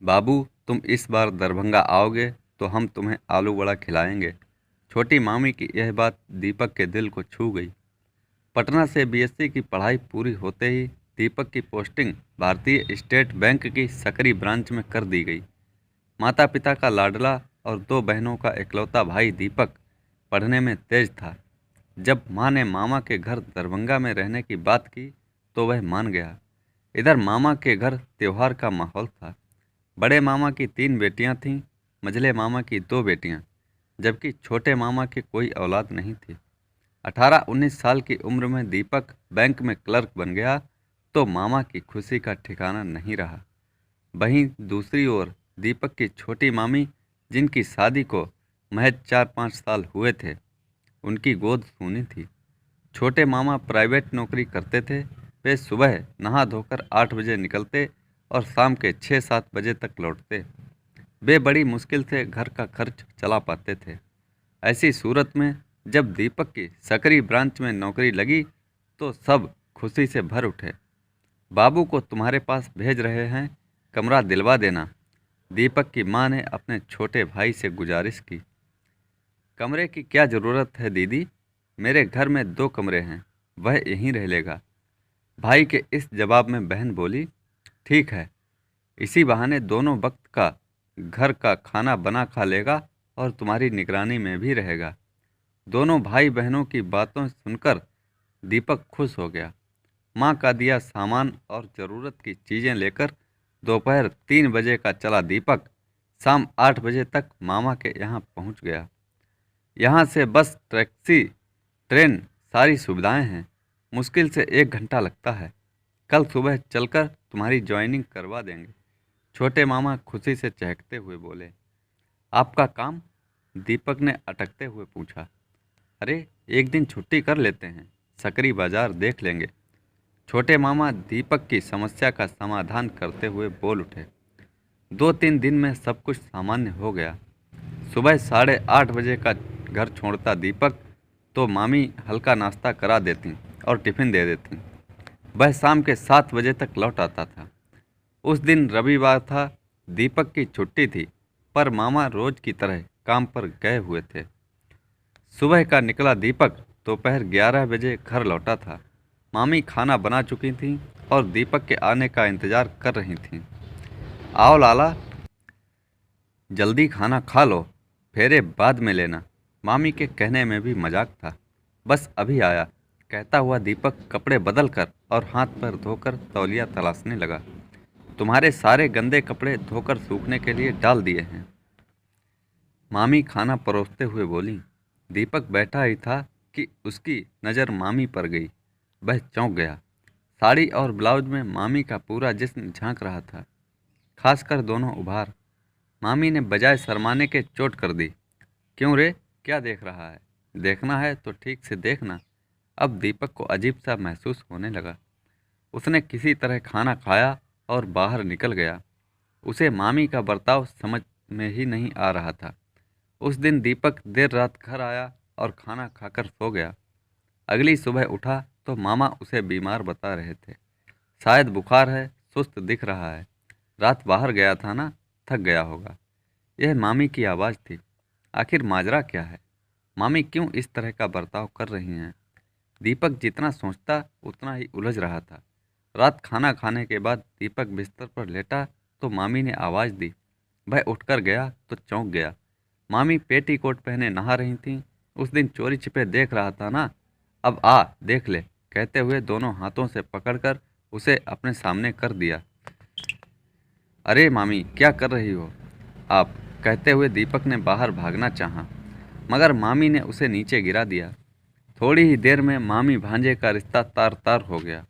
बाबू, तुम इस बार दरभंगा आओगे तो हम तुम्हें आलू वड़ा खिलाएंगे। छोटी मामी की यह बात दीपक के दिल को छू गई। पटना से बीएससी की पढ़ाई पूरी होते ही दीपक की पोस्टिंग भारतीय स्टेट बैंक की सकरी ब्रांच में कर दी गई। माता पिता का लाडला और दो बहनों का इकलौता भाई दीपक पढ़ने में तेज था। जब माँ ने मामा के घर दरभंगा में रहने की बात की तो वह मान गया। इधर मामा के घर त्योहार का माहौल था। बड़े मामा की 3 बेटियां थीं, मझले मामा की 2 बेटियां, जबकि छोटे मामा की कोई औलाद नहीं थी। 18-19 साल की उम्र में दीपक बैंक में क्लर्क बन गया तो मामा की खुशी का ठिकाना नहीं रहा। वहीं दूसरी ओर दीपक की छोटी मामी, जिनकी शादी को महज 4-5 साल हुए थे, उनकी गोद सूनी थी। छोटे मामा प्राइवेट नौकरी करते थे। वे सुबह नहा धोकर 8 बजे निकलते और शाम के 6-7 बजे तक लौटते। वे बड़ी मुश्किल से घर का खर्च चला पाते थे। ऐसी सूरत में जब दीपक की सकरी ब्रांच में नौकरी लगी तो सब खुशी से भर उठे। बाबू को तुम्हारे पास भेज रहे हैं, कमरा दिलवा देना, दीपक की माँ ने अपने छोटे भाई से गुजारिश की। कमरे की क्या ज़रूरत है दीदी, मेरे घर में 2 कमरे हैं, वह यहीं रह लेगा। भाई के इस जवाब में बहन बोली, ठीक है, इसी बहाने दोनों वक्त का घर का खाना बना खा लेगा और तुम्हारी निगरानी में भी रहेगा। दोनों भाई बहनों की बातों सुनकर दीपक खुश हो गया। माँ का दिया सामान और ज़रूरत की चीज़ें लेकर दोपहर 3 बजे का चला दीपक शाम 8 बजे तक मामा के यहाँ पहुँच गया। यहाँ से बस, टैक्सी, ट्रेन, सारी सुविधाएं हैं। मुश्किल से 1 घंटा लगता है। कल सुबह चलकर तुम्हारी ज्वाइनिंग करवा देंगे। छोटे मामा खुशी से चहकते हुए बोले। आपका काम? दीपक ने अटकते हुए पूछा। अरे, एक दिन छुट्टी कर लेते हैं, सकरी बाजार देख लेंगे। छोटे मामा दीपक की समस्या का समाधान करते हुए बोल उठे। 2-3 दिन में सब कुछ सामान्य हो गया। सुबह 8:30 बजे का घर छोड़ता दीपक तो मामी हल्का नाश्ता करा देती और टिफिन दे देती। वह शाम के 7 बजे तक लौट आता था। उस दिन रविवार था, दीपक की छुट्टी थी, पर मामा रोज की तरह काम पर गए हुए थे। सुबह का निकला दीपक दोपहर 11 बजे घर लौटा था। मामी खाना बना चुकी थीं और दीपक के आने का इंतजार कर रही थीं। आओ लाला, जल्दी खाना खा लो, फेरे बाद में लेना। मामी के कहने में भी मजाक था। बस अभी आया, कहता हुआ दीपक कपड़े बदल कर और हाथ पैर धोकर तौलिया तलाशने लगा। तुम्हारे सारे गंदे कपड़े धोकर सूखने के लिए डाल दिए हैं, मामी खाना परोसते हुए बोली। दीपक बैठा ही था कि उसकी नज़र मामी पर गई। वह चौंक गया। साड़ी और ब्लाउज में मामी का पूरा जिस्म झांक रहा था, खासकर दोनों उभार। मामी ने बजाय शर्माने के चोट कर दी। क्यों रे, क्या देख रहा है? देखना है तो ठीक से देखना। अब दीपक को अजीब सा महसूस होने लगा। उसने किसी तरह खाना खाया और बाहर निकल गया। उसे मामी का बर्ताव समझ में ही नहीं आ रहा था। उस दिन दीपक देर रात घर आया और खाना खाकर सो गया। अगली सुबह उठा तो मामा उसे बीमार बता रहे थे। शायद बुखार है, सुस्त दिख रहा है। रात बाहर गया था ना, थक गया होगा। यह मामी की आवाज़ थी। आखिर माजरा क्या है? मामी क्यों इस तरह का बर्ताव कर रही हैं? दीपक जितना सोचता उतना ही उलझ रहा था। रात खाना खाने के बाद दीपक बिस्तर पर लेटा तो मामी ने आवाज़ दी। वह उठकर गया तो चौंक गया। मामी पेटीकोट पहने नहा रही थीं। उस दिन चोरी छिपे देख रहा था ना, अब आ देख ले, कहते हुए दोनों हाथों से पकड़कर उसे अपने सामने कर दिया। अरे मामी, क्या कर रही हो आप? कहते हुए दीपक ने बाहर भागना चाहा, मगर मामी ने उसे नीचे गिरा दिया। थोड़ी ही देर में मामी भांजे का रिश्ता तार तार हो गया।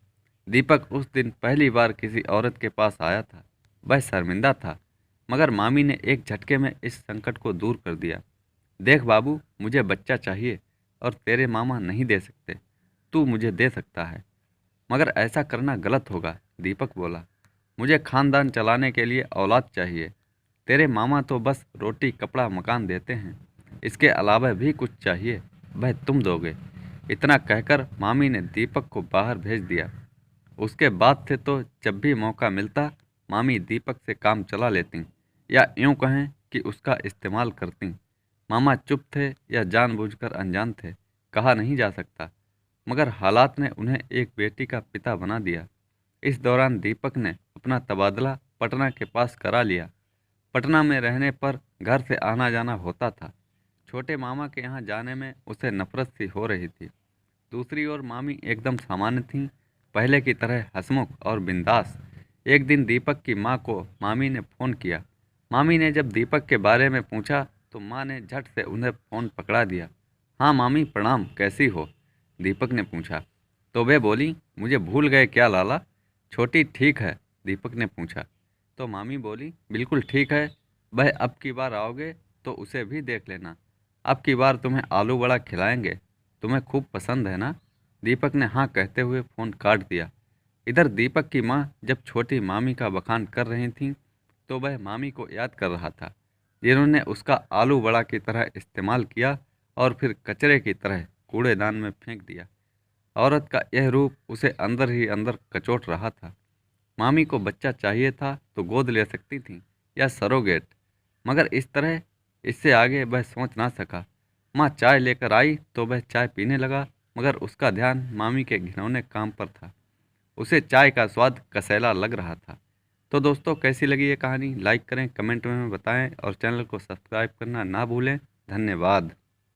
दीपक उस दिन पहली बार किसी औरत के पास आया था। वह शर्मिंदा था, मगर मामी ने एक झटके में इस संकट को दूर कर दिया। देख बाबू, मुझे बच्चा चाहिए और तेरे मामा नहीं दे सकते, तू मुझे दे सकता है। मगर ऐसा करना गलत होगा, दीपक बोला। मुझे खानदान चलाने के लिए औलाद चाहिए। तेरे मामा तो बस रोटी कपड़ा मकान देते हैं, इसके अलावा भी कुछ चाहिए, वह तुम दोगे। इतना कहकर मामी ने दीपक को बाहर भेज दिया। उसके बाद से तो जब भी मौका मिलता मामी दीपक से काम चला लेतीं या यूं कहें कि उसका इस्तेमाल करतीं। मामा चुप थे या जानबूझकर अनजान थे, कहा नहीं जा सकता, मगर हालात ने उन्हें एक बेटी का पिता बना दिया। इस दौरान दीपक ने अपना तबादला पटना के पास करा लिया। पटना में रहने पर घर से आना जाना होता था। छोटे मामा के यहाँ जाने में उसे नफरत सी हो रही थी। दूसरी ओर मामी एकदम सामान्य थीं, पहले की तरह हंसमुख और बिंदास। एक दिन दीपक की माँ को मामी ने फ़ोन किया। मामी ने जब दीपक के बारे में पूछा तो माँ ने झट से उन्हें फ़ोन पकड़ा दिया। हाँ मामी प्रणाम, कैसी हो? दीपक ने पूछा। तो वे बोली, मुझे भूल गए क्या लाला? छोटी ठीक है? दीपक ने पूछा। तो मामी बोली, बिल्कुल ठीक है। वह अब की बार आओगे तो उसे भी देख लेना। अब की बार तुम्हें आलू बड़ा खिलाएंगे, तुम्हें खूब पसंद है ना? दीपक ने हाँ कहते हुए फ़ोन काट दिया। इधर दीपक की माँ जब छोटी मामी का बखान कर रही थीं तो वह मामी को याद कर रहा था, जिन्होंने उसका आलू बड़ा की तरह इस्तेमाल किया और फिर कचरे की तरह कूड़ेदान में फेंक दिया। औरत का यह रूप उसे अंदर ही अंदर कचोट रहा था। मामी को बच्चा चाहिए था तो गोद ले सकती थी या सरोगेट, मगर इस तरह इससे आगे वह सोच ना सका। माँ चाय लेकर आई तो वह चाय पीने लगा, मगर उसका ध्यान मामी के घिनौने काम पर था। उसे चाय का स्वाद कसैला लग रहा था। तो दोस्तों, कैसी लगी ये कहानी? लाइक करें, कमेंट में बताएं और चैनल को सब्सक्राइब करना ना भूलें। धन्यवाद।